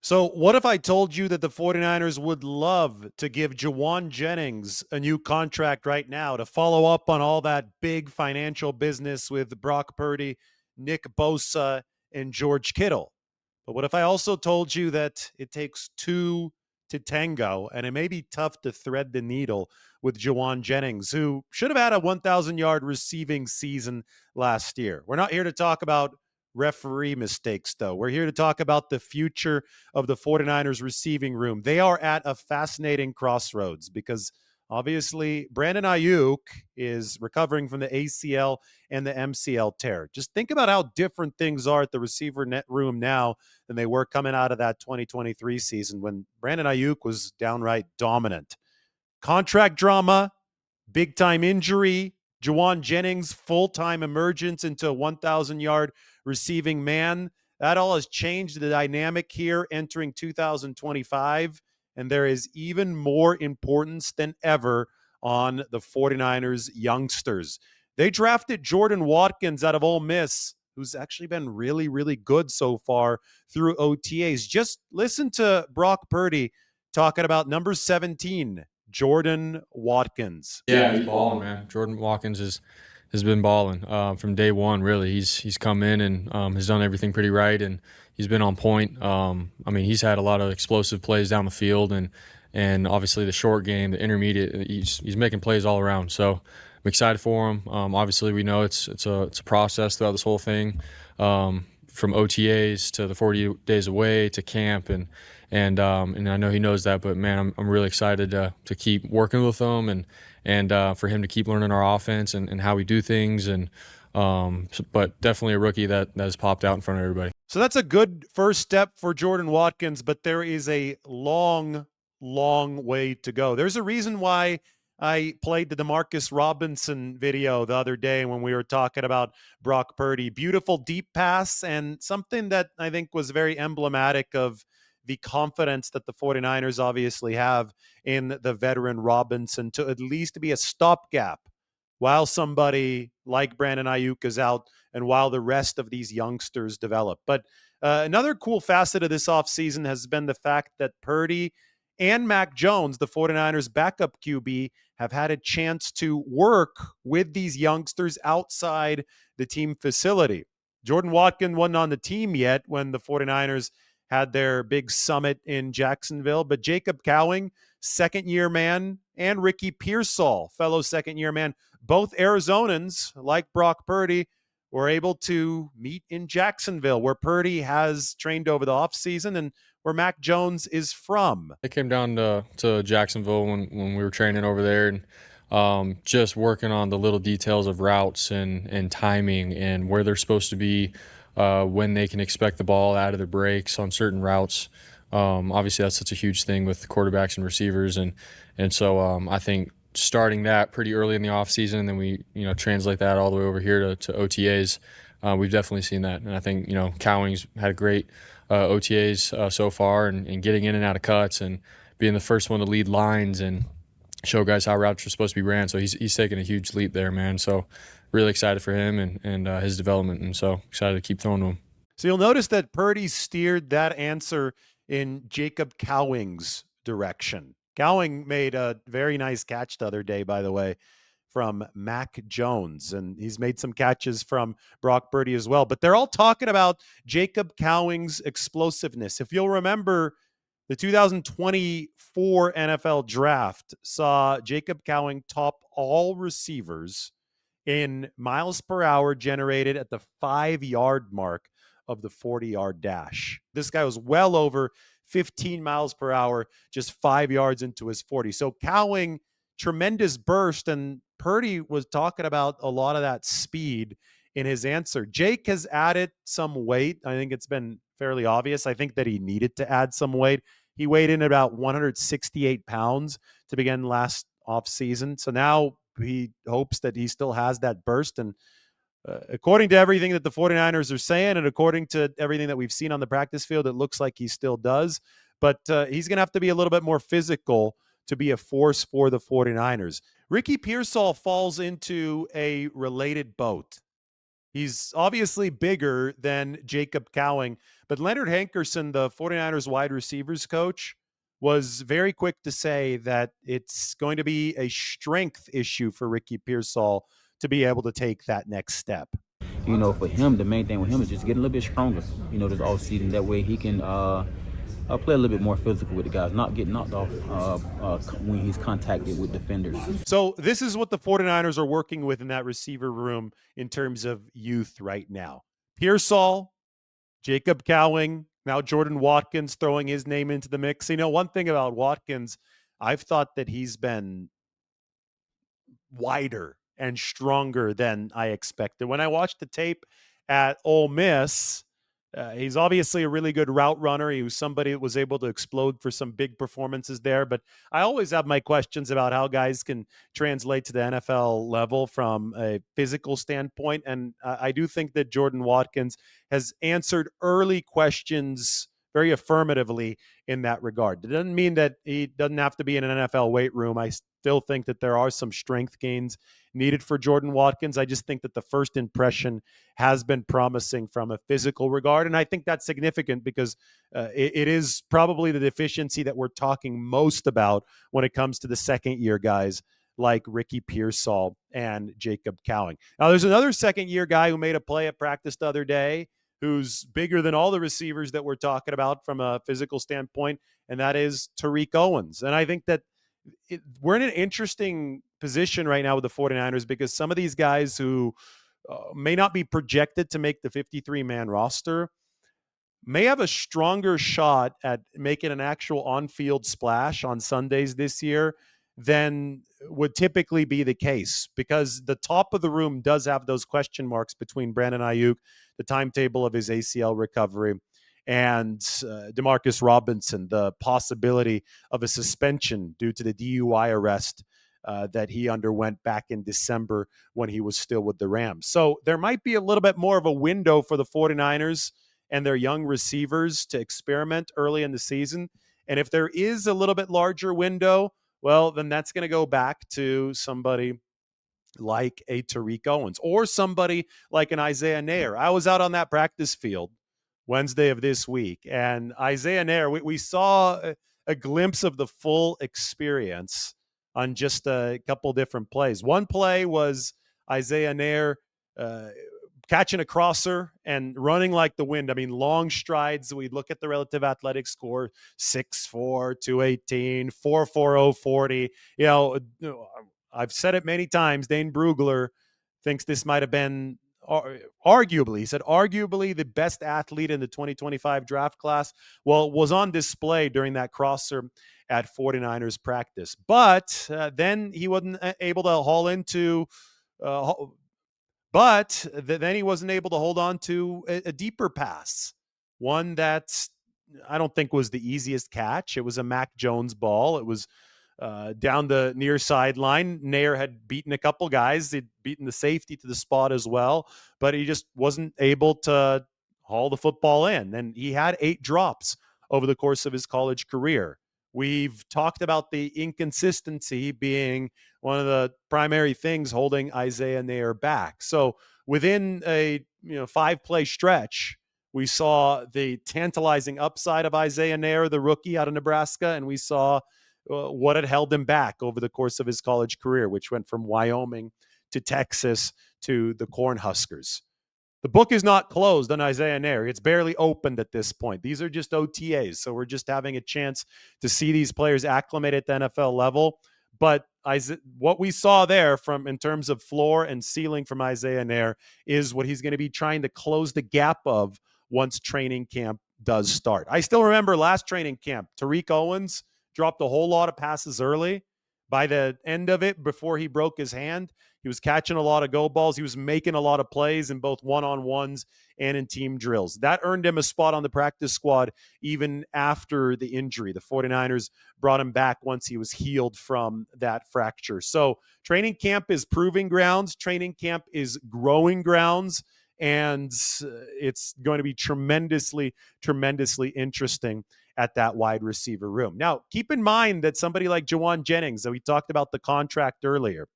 So, what if I told you that the 49ers would love to give Jauan Jennings a new contract right now to follow up on all that big financial business with Brock Purdy, Nick Bosa, and George Kittle? But what if I also told you that it takes two to tango, and it may be tough to thread the needle with Jauan Jennings, who should have had a 1,000-yard receiving season last year? We're not here to talk about referee mistakes, though. We're here to talk about the future of the 49ers receiving room. They are at a fascinating crossroads because obviously Brandon Aiyuk is recovering from the ACL and the MCL tear. Just think about how different things are at the receiver net room now than they were coming out of that 2023 season when Brandon Aiyuk was downright dominant. Contract drama, big time injury, Jauan Jennings, full time emergence into a 1,000-yard receiving man. That all has changed the dynamic here entering 2025. And there is even more importance than ever on the 49ers youngsters. They drafted Jordan Watkins out of Ole Miss, who's actually been really, really good so far through OTAs. Just listen to Brock Purdy talking about number 17, Jordan Watkins. Yeah, he's balling, man. Jordan Watkins has been balling from day one. Really, he's come in and has done everything pretty right, and he's been on point. I mean, he's had a lot of explosive plays down the field, and obviously the short game, the intermediate. He's making plays all around. So I'm excited for him. Obviously, we know it's a process throughout this whole thing, from OTAs to the 40 days away to camp, and I know he knows that. But man, I'm really excited to keep working with him and for him to keep learning our offense and how we do things. But definitely a rookie that has popped out in front of everybody. So that's a good first step for Jordan Watkins, but there is a long, long way to go. There's a reason why I played the Demarcus Robinson video the other day when we were talking about Brock Purdy. Beautiful deep pass, and something that I think was very emblematic of the confidence that the 49ers obviously have in the veteran Robinson to at least be a stopgap while somebody like Brandon Aiyuk is out and while the rest of these youngsters develop. But another cool facet of this offseason has been the fact that Purdy and Mac Jones, the 49ers backup QB, have had a chance to work with these youngsters outside the team facility. Jordan Watkins wasn't on the team yet when the 49ers had their big summit in Jacksonville, but Jacob Cowing, second-year man, and Ricky Pearsall, fellow second-year man, both Arizonans, like Brock Purdy, were able to meet in Jacksonville, where Purdy has trained over the offseason and where Mac Jones is from. It came down to Jacksonville when we were training over there, and just working on the little details of routes and timing and where they're supposed to be, when they can expect the ball out of their breaks on certain routes. Obviously, that's such a huge thing with quarterbacks and receivers, and so I think starting that pretty early in the offseason, and then we translate that all the way over here to OTAs. We've definitely seen that, and I think Cowing's had a great OTAs so far, and getting in and out of cuts and being the first one to lead lines and show guys how routes are supposed to be ran. So he's taken a huge leap there, man. So really excited for him and his development, and so excited to keep throwing to him. So you'll notice that Purdy steered that answer in Jacob Cowing's direction. Cowing made a very nice catch the other day, by the way, from Mac Jones, and he's made some catches from Brock Purdy as well. But they're all talking about Jacob Cowing's explosiveness. If you'll remember, the 2024 NFL draft saw Jacob Cowing top all receivers in miles per hour generated at the 5-yard mark of the 40-yard dash. This guy was well over 15 miles per hour, just 5 yards into his 40. So Cowing, tremendous burst, and Purdy was talking about a lot of that speed in his answer. Jake has added some weight. I think it's been fairly obvious. I think that he needed to add some weight. He weighed in at about 168 pounds to begin last offseason. So now he hopes that he still has that burst. And according to everything that the 49ers are saying, and according to everything that we've seen on the practice field, it looks like he still does. But he's going to have to be a little bit more physical to be a force for the 49ers. Ricky Pearsall falls into a related boat. He's obviously bigger than Jacob Cowing, but Leonard Hankerson, the 49ers wide receivers coach, was very quick to say that it's going to be a strength issue for Ricky Pearsall to be able to take that next step. For him, the main thing with him is just getting a little bit stronger, this off season. That way he can play a little bit more physical with the guys, not get knocked off when he's contacted with defenders. So this is what the 49ers are working with in that receiver room in terms of youth right now. Pearsall, Jacob Cowing, now Jordan Watkins throwing his name into the mix. One thing about Watkins, I've thought that he's been wider and stronger than I expected. When I watched the tape at Ole Miss, he's obviously a really good route runner. He was somebody that was able to explode for some big performances there. But I always have my questions about how guys can translate to the NFL level from a physical standpoint. And I do think that Jordan Watkins has answered early questions very affirmatively in that regard. It doesn't mean that he doesn't have to be in an NFL weight room. I still think that there are some strength gains needed for Jordan Watkins. I just think that the first impression has been promising from a physical regard. And I think that's significant because it is probably the deficiency that we're talking most about when it comes to the second year guys like Ricky Pearsall and Jacob Cowing. Now, there's another second year guy who made a play at practice the other day who's bigger than all the receivers that we're talking about from a physical standpoint, and that is Tariq Owens. And I think that we're in an interesting position right now with the 49ers because some of these guys who may not be projected to make the 53-man roster may have a stronger shot at making an actual on-field splash on Sundays this year than would typically be the case because the top of the room does have those question marks between Brandon Aiyuk, the timetable of his ACL recovery, and Demarcus Robinson, the possibility of a suspension due to the DUI arrest that he underwent back in December when he was still with the Rams. So there might be a little bit more of a window for the 49ers and their young receivers to experiment early in the season. And if there is a little bit larger window, well, then that's going to go back to somebody like a Tariq Owens or somebody like an Isaiah Nair. I was out on that practice field Wednesday of this week, and Isaiah Nair, we saw a glimpse of the full experience on just a couple different plays. One play was Isaiah Nair catching a crosser and running like the wind. I mean, long strides. We look at the relative athletic score, 6'4", 218, 4.40, 40. I've said it many times. Dane Brugler thinks this might have been arguably, he said, arguably the best athlete in the 2025 draft class. Well, it was on display during that crosser at 49ers practice. But then he wasn't able to haul into then he wasn't able to hold on to a deeper pass, one that I don't think was the easiest catch. It was a Mac Jones ball. It was down the near sideline. Nair had beaten a couple guys. He'd beaten the safety to the spot as well, but he just wasn't able to haul the football in. And he had 8 drops over the course of his college career. We've talked about the inconsistency being one of the primary things holding Isaiah Nair back. So within a 5-play stretch, we saw the tantalizing upside of Isaiah Nair, the rookie out of Nebraska, and we saw what had held him back over the course of his college career, which went from Wyoming to Texas to the Cornhuskers. The book is not closed on Isaiah Nair. It's barely opened at this point. These are just OTAs, so we're just having a chance to see these players acclimate at the NFL level. But what we saw there in terms of floor and ceiling from Isaiah Nair is what he's going to be trying to close the gap of once training camp does start. I still remember last training camp, Tariq Owens dropped a whole lot of passes early. By the end of it, before he broke his hand, he was catching a lot of go balls. He was making a lot of plays in both one-on-ones and in team drills. That earned him a spot on the practice squad even after the injury. The 49ers brought him back once he was healed from that fracture. So training camp is proving grounds. Training camp is growing grounds. And it's going to be tremendously, tremendously interesting at that wide receiver room. Now, keep in mind that somebody like Jauan Jennings, that we talked about the contract earlier,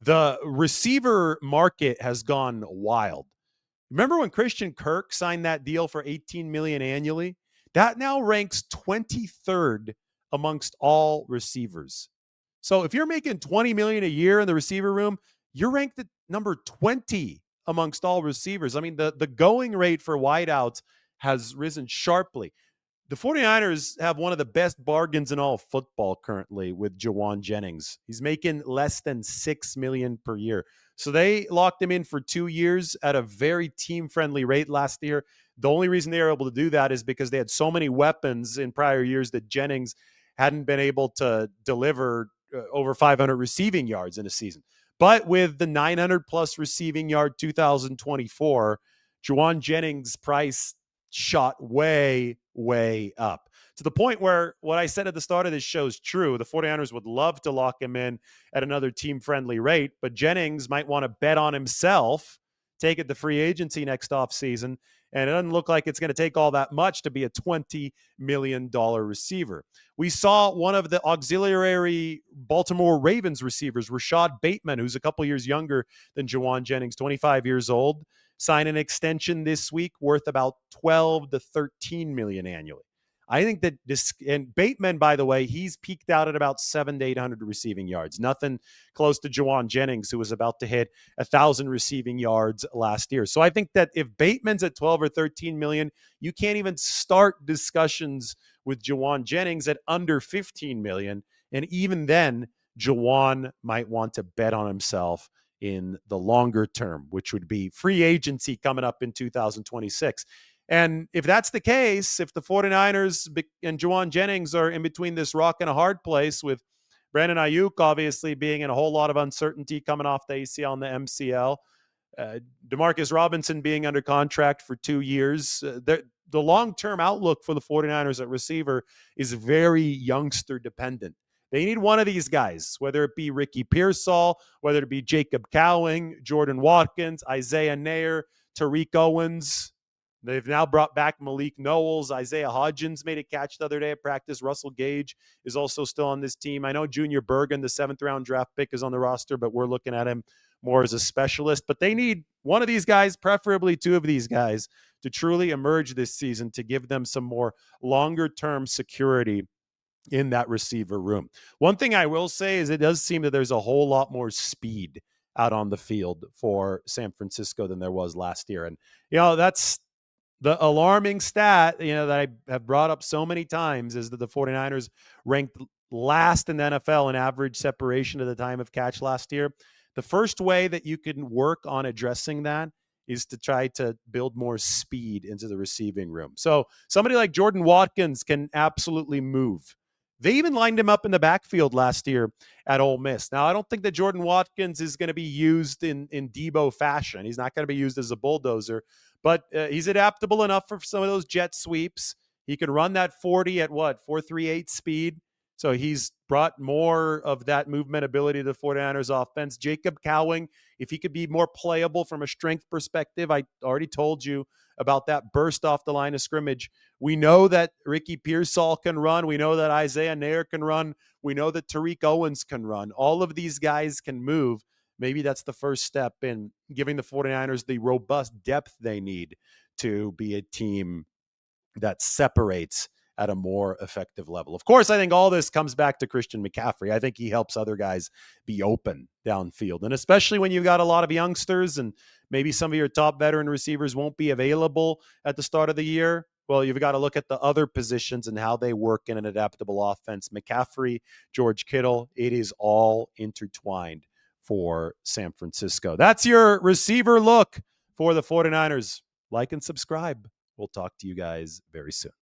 The receiver market has gone wild. Remember when Christian Kirk signed that deal for $18 million annually? That now ranks 23rd amongst all receivers. So if you're making $20 million a year in the receiver room, you're ranked at number 20 amongst all receivers. I mean, the going rate for wideouts has risen sharply. The 49ers have one of the best bargains in all of football currently with Jauan Jennings. He's making less than $6 million per year. So they locked him in for 2 years at a very team-friendly rate last year. The only reason they were able to do that is because they had so many weapons in prior years that Jennings hadn't been able to deliver over 500 receiving yards in a season. But with the 900 plus receiving yard 2024, Jauan Jennings' price shot way, way up to the point where what I said at the start of this show is true. The 49ers would love to lock him in at another team-friendly rate, but Jennings might want to bet on himself, take it to free agency next offseason, and it doesn't look like it's going to take all that much to be a $20 million receiver. We saw one of the auxiliary Baltimore Ravens receivers, Rashad Bateman, who's a couple years younger than Jauan Jennings, 25 years old, sign an extension this week worth about 12 to 13 million annually. I think that this, and Bateman, by the way, he's peaked out at about 700 to 800 receiving yards. Nothing close to Jauan Jennings, who was about to hit 1,000 receiving yards last year. So I think that if Bateman's at 12 or 13 million, you can't even start discussions with Jauan Jennings at under 15 million. And even then, Jauan might want to bet on himself in the longer term, which would be free agency coming up in 2026. And if that's the case, if the 49ers and Jauan Jennings are in between this rock and a hard place, with Brandon Aiyuk obviously being in a whole lot of uncertainty coming off the ACL and the MCL, Demarcus Robinson being under contract for 2 years, the long-term outlook for the 49ers at receiver is very youngster dependent. They need one of these guys, whether it be Ricky Pearsall, whether it be Jacob Cowing, Jordan Watkins, Isaiah Nair, Tariq Owens. They've now brought back Malik Knowles. Isaiah Hodgins made a catch the other day at practice. Russell Gage is also still on this team. I know Junior Bergen, the 7th-round draft pick, is on the roster, but we're looking at him more as a specialist. But they need one of these guys, preferably 2 of these guys, to truly emerge this season to give them some more longer-term security in that receiver room. One thing I will say is it does seem that there's a whole lot more speed out on the field for San Francisco than there was last year. And, that's the alarming stat, that I have brought up so many times, is that the 49ers ranked last in the NFL in average separation at the time of catch last year. The first way that you can work on addressing that is to try to build more speed into the receiving room. So somebody like Jordan Watkins can absolutely move. They even lined him up in the backfield last year at Ole Miss. Now, I don't think that Jordan Watkins is going to be used in Debo fashion. He's not going to be used as a bulldozer, but he's adaptable enough for some of those jet sweeps. He can run that 40 at 4.38 speed. So he's brought more of that movement ability to the 49ers offense. Jacob Cowing, if he could be more playable from a strength perspective, I already told you about that burst off the line of scrimmage. We know that Ricky Pearsall can run. We know that Isaiah Nair can run. We know that Tariq Owens can run. All of these guys can move. Maybe that's the first step in giving the 49ers the robust depth they need to be a team that separates at a more effective level. Of course, I think all this comes back to Christian McCaffrey. I think he helps other guys be open downfield. And especially when you've got a lot of youngsters and maybe some of your top veteran receivers won't be available at the start of the year, well, you've got to look at the other positions and how they work in an adaptable offense. McCaffrey, George Kittle, it is all intertwined for San Francisco. That's your receiver look for the 49ers. Like and subscribe. We'll talk to you guys very soon.